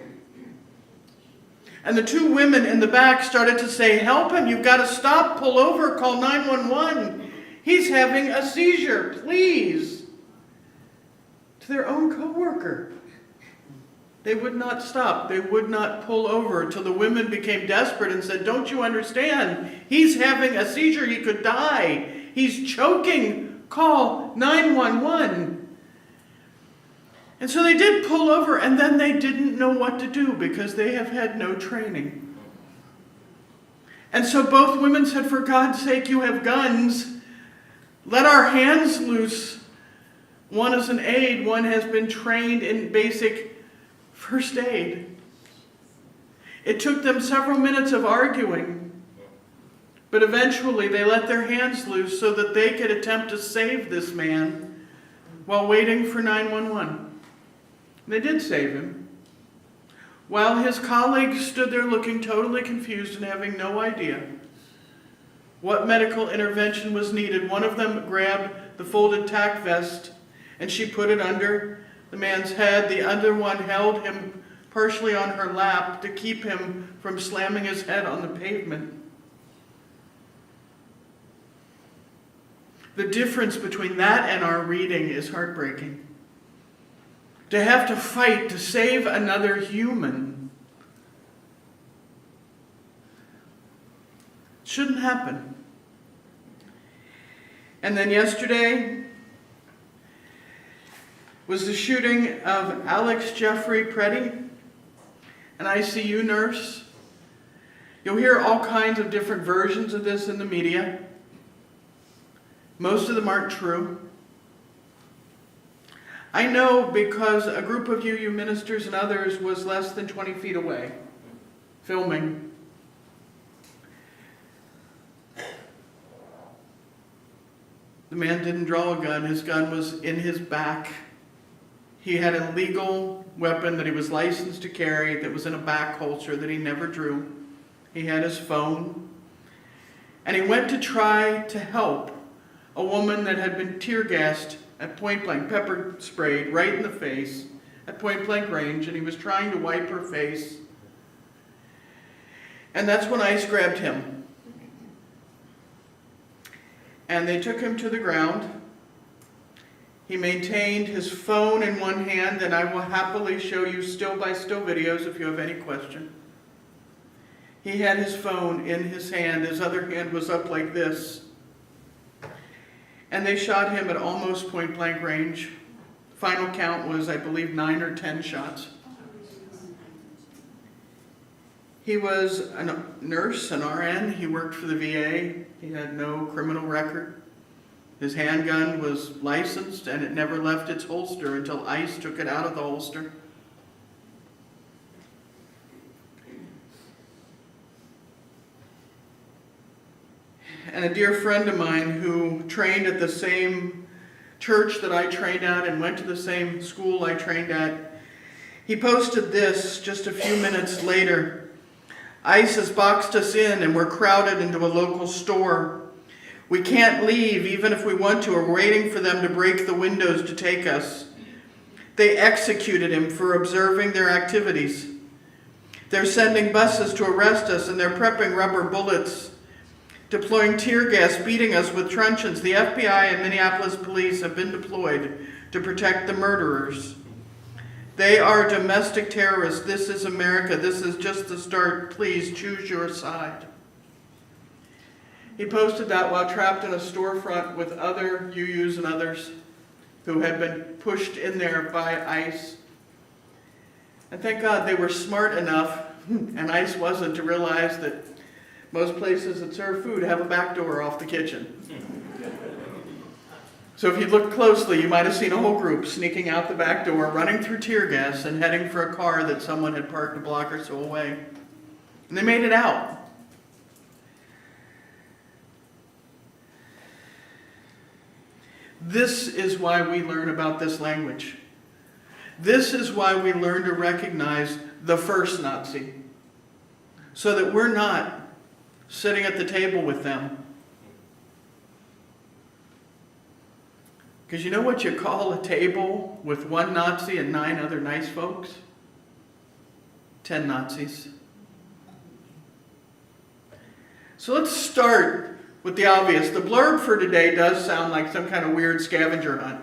And the 2 women in the back started to say, "Help him, you've got to stop, pull over, call 911. He's having a seizure, please." To their own coworker. They would not stop. They would not pull over until the women became desperate and said, "Don't you understand? He's having a seizure. He could die. He's choking. Call 911." And so they did pull over, and then they didn't know what to do because they have had no training. And so both women said, "For God's sake, you have guns. Let our hands loose." One is an aide, one has been trained in basic first aid. It took them several minutes of arguing, but eventually they let their hands loose so that they could attempt to save this man while waiting for 911. They did save him. While his colleagues stood there looking totally confused and having no idea what medical intervention was needed, one of them grabbed the folded tack vest and she put it under the man's head. The other one held him partially on her lap to keep him from slamming his head on the pavement. The difference between that and our reading is heartbreaking. To have to fight to save another human shouldn't happen. And then yesterday was the shooting of Alex Jeffrey Petrie, an ICU nurse. You'll hear all kinds of different versions of this in the media. Most of them aren't true. I know because a group of you ministers and others, was less than 20 feet away, filming. The man didn't draw a gun. His gun was in his back. He had a legal weapon that he was licensed to carry that was in a back holster that he never drew. He had his phone. And he went to try to help a woman that had been tear gassed at point blank, pepper sprayed right in the face at point blank range, and he was trying to wipe her face. And that's when ICE grabbed him. And they took him to the ground. He maintained his phone in one hand, and I will happily show you still-by-still videos if you have any question. He had his phone in his hand. His other hand was up like this. And they shot him at almost point-blank range. Final count was, I believe, 9 or 10 shots. He was a nurse, an RN. He worked for the VA. He had no criminal record. His handgun was licensed, and it never left its holster until ICE took it out of the holster. And a dear friend of mine who trained at the same church that I trained at and went to the same school I trained at, he posted this just a few minutes later. "ICE has boxed us in and we're crowded into a local store. We can't leave even if we want to. We're waiting for them to break the windows to take us. They executed him for observing their activities. They're sending buses to arrest us, and they're prepping rubber bullets, deploying tear gas, beating us with truncheons. The FBI and Minneapolis police have been deployed to protect the murderers. They are domestic terrorists. This is America. This is just the start. Please choose your side." He posted that while trapped in a storefront with other UUs and others who had been pushed in there by ICE. And thank God they were smart enough, and ICE wasn't, to realize that most places that serve food have a back door off the kitchen. So if you looked closely, you might have seen a whole group sneaking out the back door, running through tear gas, and heading for a car that someone had parked a block or so away. And they made it out. This is why we learn about this language. This is why we learn to recognize the first Nazi, so that we're not sitting at the table with them. Because you know what you call a table with one Nazi and 9 other nice folks? 10 Nazis. So let's start with the obvious. The blurb for today does sound like some kind of weird scavenger hunt.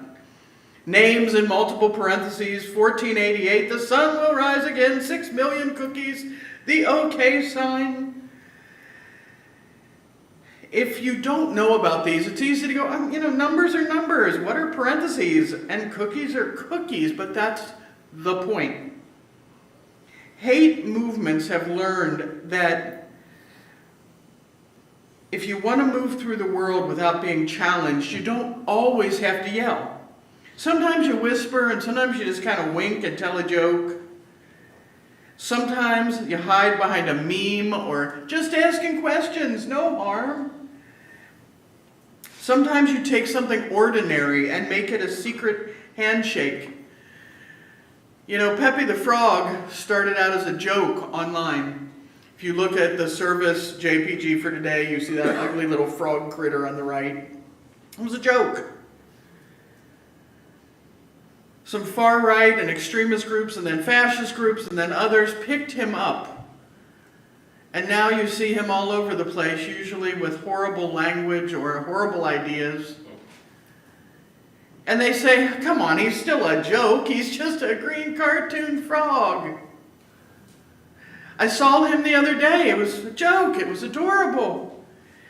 Names in multiple parentheses, 1488, the sun will rise again, 6 million cookies, the OK sign. If you don't know about these, it's easy to go, numbers are numbers. What are parentheses? And cookies are cookies, but that's the point. Hate movements have learned that if you want to move through the world without being challenged, you don't always have to yell. Sometimes you whisper, and sometimes you just kind of wink and tell a joke. Sometimes you hide behind a meme or just asking questions, no harm. Sometimes you take something ordinary and make it a secret handshake. Pepe the Frog started out as a joke online. If you look at the service JPG for today, you see that ugly little frog critter on the right. It was a joke. Some far-right and extremist groups and then fascist groups and then others picked him up. And now you see him all over the place, usually with horrible language or horrible ideas. And they say, come on, he's still a joke. He's just a green cartoon frog. I saw him the other day. It was a joke. It was adorable.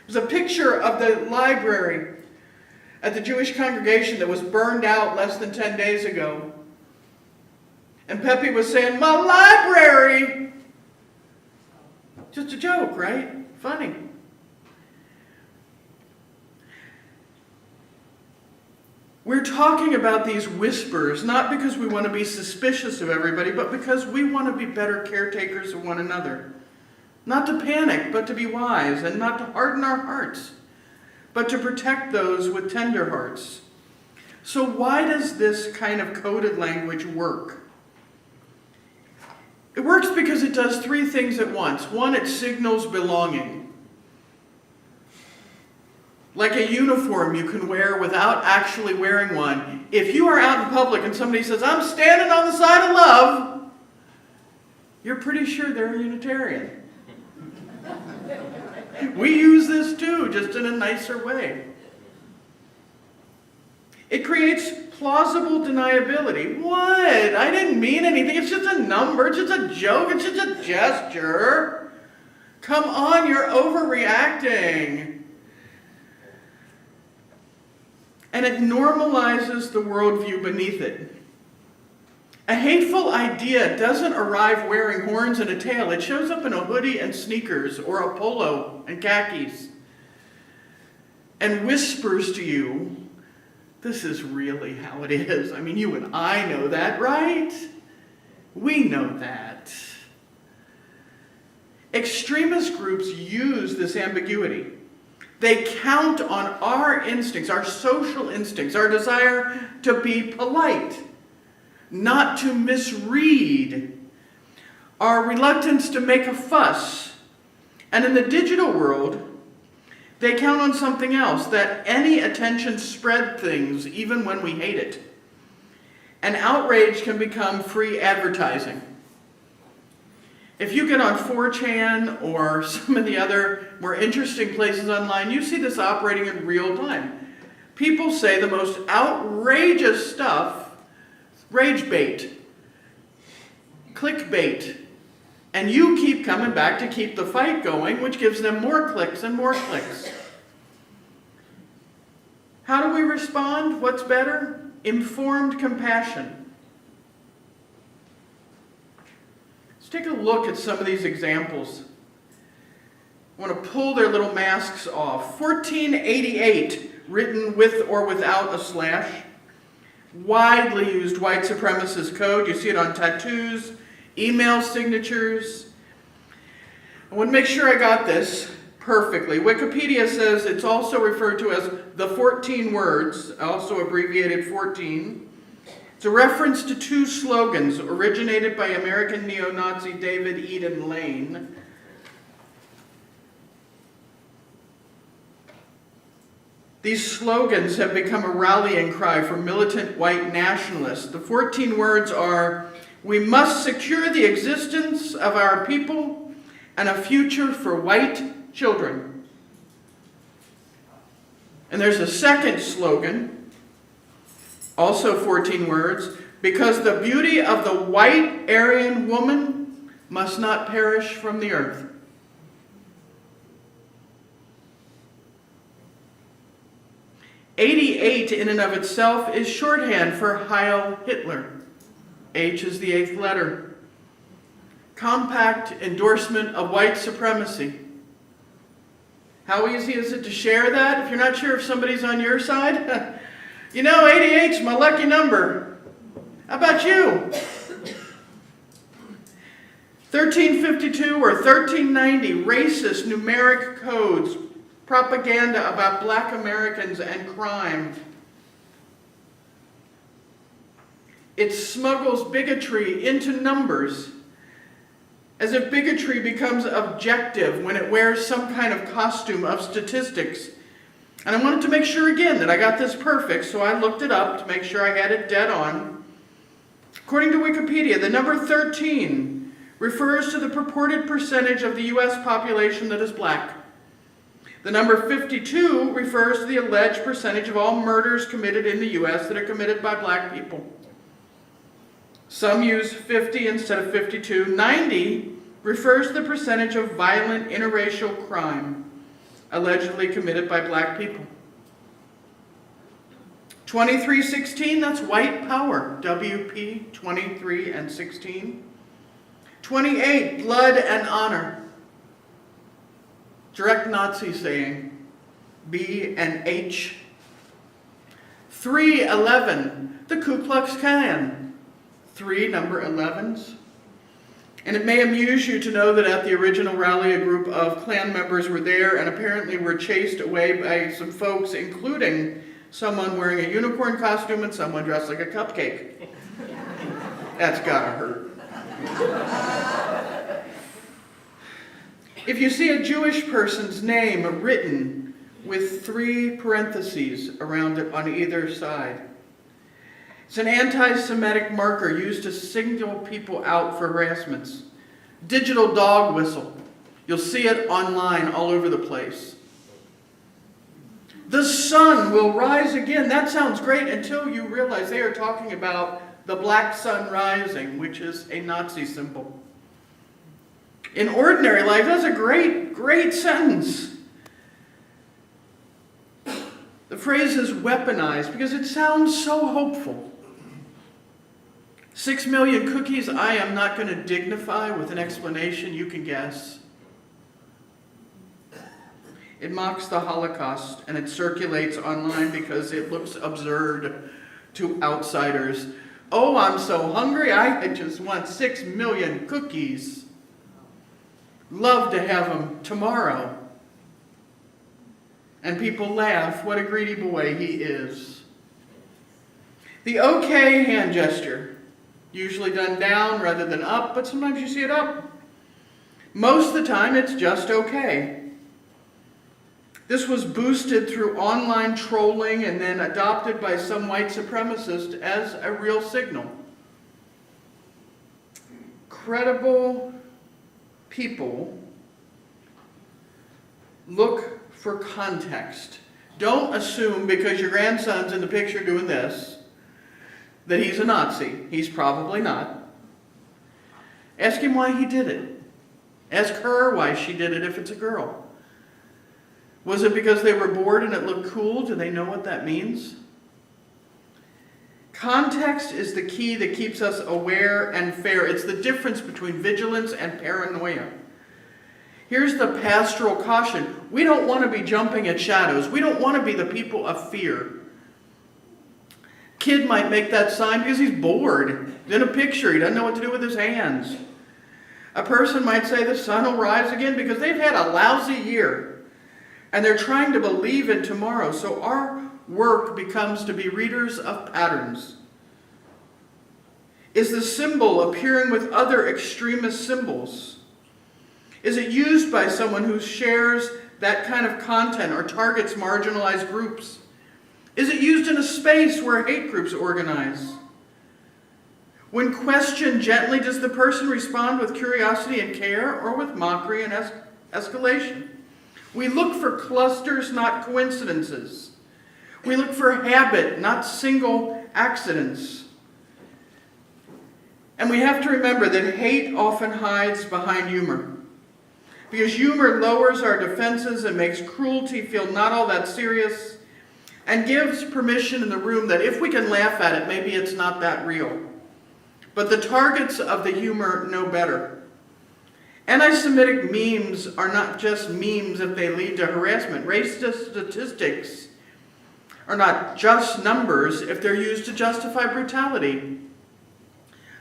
It was a picture of the library at the Jewish congregation that was burned out less than 10 days ago. And Pepe was saying, my library! Just a joke, right? Funny. We're talking about these whispers, not because we want to be suspicious of everybody, but because we want to be better caretakers of one another. Not to panic, but to be wise, and not to harden our hearts, but to protect those with tender hearts. So why does this kind of coded language work? It works because it does three things at once. One, it signals belonging. Like a uniform you can wear without actually wearing one. If you are out in public and somebody says, I'm standing on the side of love, you're pretty sure they're a Unitarian. We use this too, just in a nicer way. It creates plausible deniability. What? I didn't mean anything. It's just a number. It's just a joke. It's just a gesture. Come on, you're overreacting. And it normalizes the worldview beneath it. A hateful idea doesn't arrive wearing horns and a tail. It shows up in a hoodie and sneakers or a polo and khakis and whispers to you, this is really how it is. I mean, you and I know that, right? We know that. Extremist groups use this ambiguity. They count on our instincts, our social instincts, our desire to be polite, not to misread, our reluctance to make a fuss. And in the digital world, they count on something else, that any attention spread things, even when we hate it. And outrage can become free advertising. If you get on 4chan or some of the other more interesting places online, you see this operating in real time. People say the most outrageous stuff, rage bait, clickbait, and you keep coming back to keep the fight going, which gives them more clicks and more clicks. How do we respond? What's better? Informed compassion. Let's take a look at some of these examples. I want to pull their little masks off. 1488, written with or without a slash. Widely used white supremacist code. You see it on tattoos, email signatures. I want to make sure I got this perfectly. Wikipedia says it's also referred to as the 14 words, also abbreviated 14. It's a reference to two slogans originated by American neo-Nazi David Eden Lane. These slogans have become a rallying cry for militant white nationalists. The 14 words are, we must secure the existence of our people and a future for white children. And there's a second slogan, Also 14 words, because the beauty of the white Aryan woman must not perish from the earth. "88 in and of itself is shorthand for Heil Hitler. H is the 8th letter. Compact endorsement of white supremacy. How easy is it to share that if you're not sure if somebody's on your side? You know, 88's my lucky number. How about you? 1352 or 1390, racist numeric codes, propaganda about black Americans and crime. It smuggles bigotry into numbers, as if bigotry becomes objective when it wears some kind of costume of statistics. And I wanted to make sure again that I got this perfect, so I looked it up to make sure I had it dead on. According to Wikipedia, the number 13 refers to the purported percentage of the U.S. population that is black. The number 52 refers to the alleged percentage of all murders committed in the U.S. that are committed by black people. Some use 50 instead of 52. 90 refers to the percentage of violent interracial crime allegedly committed by black people. 2316, that's white power. WP 23 and 16. 28, blood and honor. Direct Nazi saying, B and H. 311, the Ku Klux Klan. 3 number 11s. And it may amuse you to know that at the original rally, a group of Klan members were there and apparently were chased away by some folks, including someone wearing a unicorn costume and someone dressed like a cupcake. That's gotta hurt. If you see a Jewish person's name written with 3 parentheses around it on either side, it's an anti-Semitic marker used to single people out for harassments. Digital dog whistle. You'll see it online all over the place. The sun will rise again. That sounds great until you realize they are talking about the black sun rising, which is a Nazi symbol. In ordinary life, that's a great, great sentence. The phrase is weaponized because it sounds so hopeful. 6 million cookies, I am not going to dignify with an explanation you can guess. It mocks the Holocaust and it circulates online because it looks absurd to outsiders. Oh, I'm so hungry, I just want 6 million cookies. Love to have them tomorrow. And people laugh, what a greedy boy he is. The okay hand gesture. Usually done down rather than up, but sometimes you see it up. Most of the time, it's just okay. This was boosted through online trolling and then adopted by some white supremacist as a real signal. Credible people look for context. Don't assume because your grandson's in the picture doing this that he's a Nazi. He's probably not. Ask him why he did it. Ask her why she did it if it's a girl. Was it because they were bored and it looked cool? Do they know what that means? Context is the key that keeps us aware and fair. It's the difference between vigilance and paranoia. Here's the pastoral caution. We don't want to be jumping at shadows. We don't want to be the people of fear. Kid might make that sign because he's bored. He's in a picture. He doesn't know what to do with his hands. A person might say the sun will rise again because they've had a lousy year. And they're trying to believe in tomorrow. So our work becomes to be readers of patterns. Is the symbol appearing with other extremist symbols? Is it used by someone who shares that kind of content or targets marginalized groups? Is it used in a space where hate groups organize? When questioned gently, does the person respond with curiosity and care or with mockery and escalation? We look for clusters, not coincidences. We look for habit, not single accidents. And we have to remember that hate often hides behind humor. Because humor lowers our defenses and makes cruelty feel not all that serious, and gives permission in the room that if we can laugh at it, maybe it's not that real. But the targets of the humor know better. Anti-Semitic memes are not just memes if they lead to harassment. Racist statistics are not just numbers if they're used to justify brutality.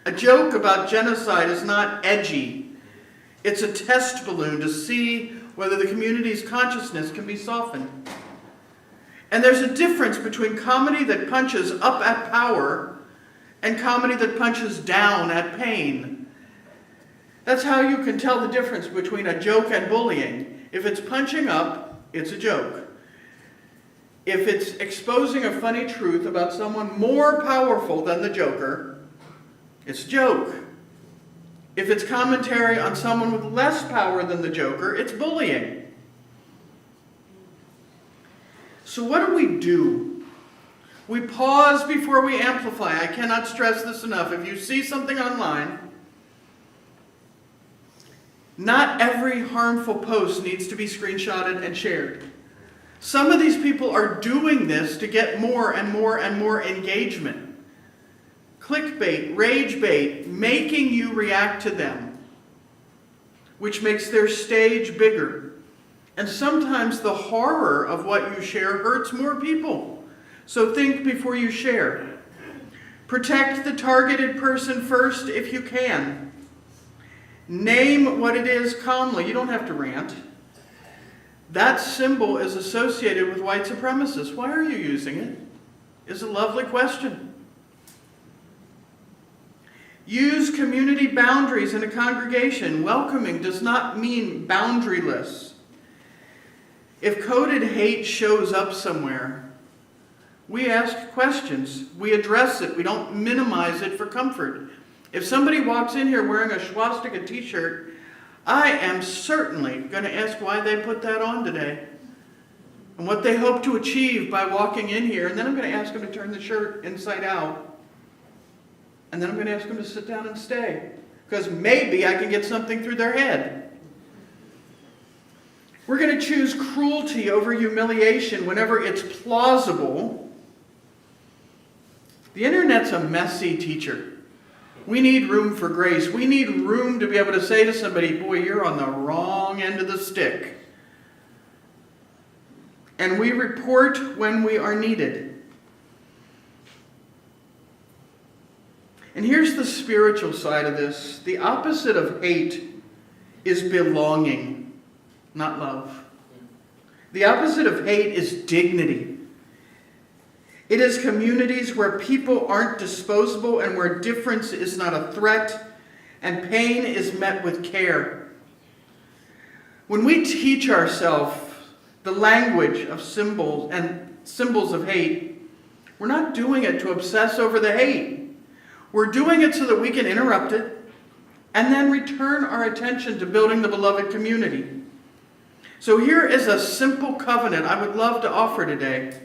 A joke about genocide is not edgy. It's a test balloon to see whether the community's consciousness can be softened. And there's a difference between comedy that punches up at power and comedy that punches down at pain. That's how you can tell the difference between a joke and bullying. If it's punching up, it's a joke. If it's exposing a funny truth about someone more powerful than the joker, it's a joke. If it's commentary on someone with less power than the joker, it's bullying. So what do? We pause before we amplify. I cannot stress this enough. If you see something online, not every harmful post needs to be screenshotted and shared. Some of these people are doing this to get more and more and more engagement. Clickbait, rage bait, making you react to them, which makes their stage bigger. And sometimes the horror of what you share hurts more people. So think before you share. Protect the targeted person first if you can. Name what it is calmly. You don't have to rant. That symbol is associated with white supremacists. Why are you using it? It's a lovely question. Use community boundaries in a congregation. Welcoming does not mean boundaryless. If coded hate shows up somewhere, we ask questions. We address it. We don't minimize it for comfort. If somebody walks in here wearing a swastika t-shirt, I am certainly going to ask why they put that on today and what they hope to achieve by walking in here. And then I'm going to ask them to turn the shirt inside out. And then I'm going to ask them to sit down and stay, because maybe I can get something through their head. We're going to choose cruelty over humiliation whenever it's plausible. The internet's a messy teacher. We need room for grace. We need room to be able to say to somebody, boy, you're on the wrong end of the stick. And we report when we are needed. And here's the spiritual side of this. The opposite of hate is belonging, not love. The opposite of hate is dignity. It is communities where people aren't disposable and where difference is not a threat and pain is met with care. When we teach ourselves the language of symbols and symbols of hate, we're not doing it to obsess over the hate. We're doing it so that we can interrupt it and then return our attention to building the beloved community. So here is a simple covenant I would love to offer today.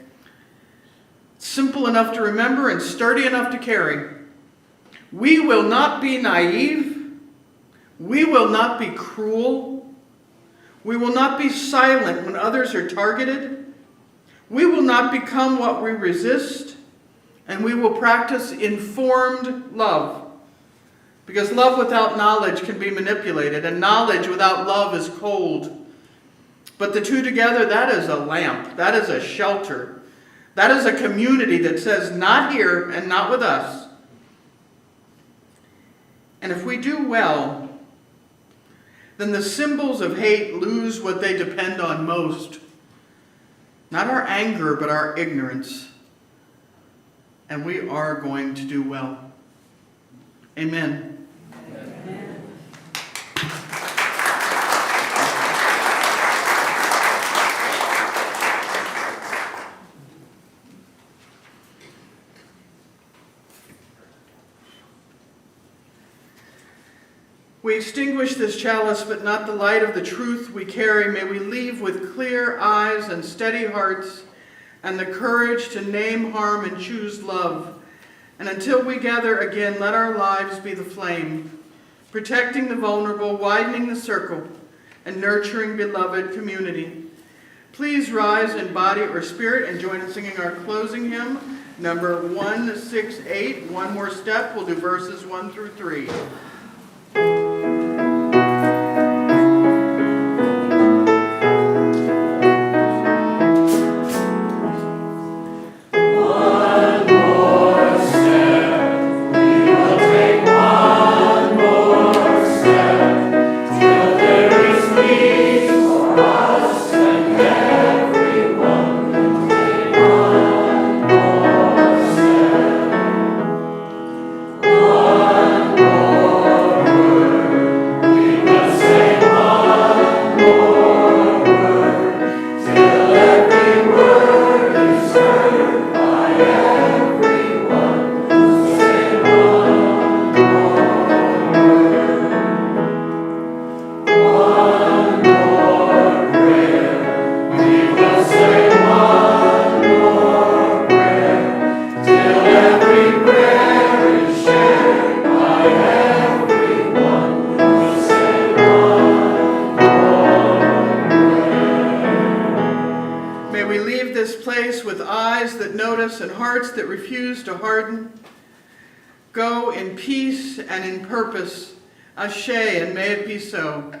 Simple enough to remember and sturdy enough to carry. We will not be naive. We will not be cruel. We will not be silent when others are targeted. We will not become what we resist. And we will practice informed love. Because love without knowledge can be manipulated, and knowledge without love is cold. But the two together, that is a lamp. That is a shelter. That is a community that says, not here and not with us. And if we do well, then the symbols of hate lose what they depend on most. Not our anger, but our ignorance. And we are going to do well. Amen. Amen. We extinguish this chalice, but not the light of the truth we carry. May we leave with clear eyes and steady hearts, and the courage to name harm and choose love. And until we gather again, let our lives be the flame, protecting the vulnerable, widening the circle, and nurturing beloved community. Please rise in body or spirit and join in singing our closing hymn, number 168. One more step, we'll do verses 1 through 3. And hearts that refuse to harden. Go in peace and in purpose. Ashe, and may it be so.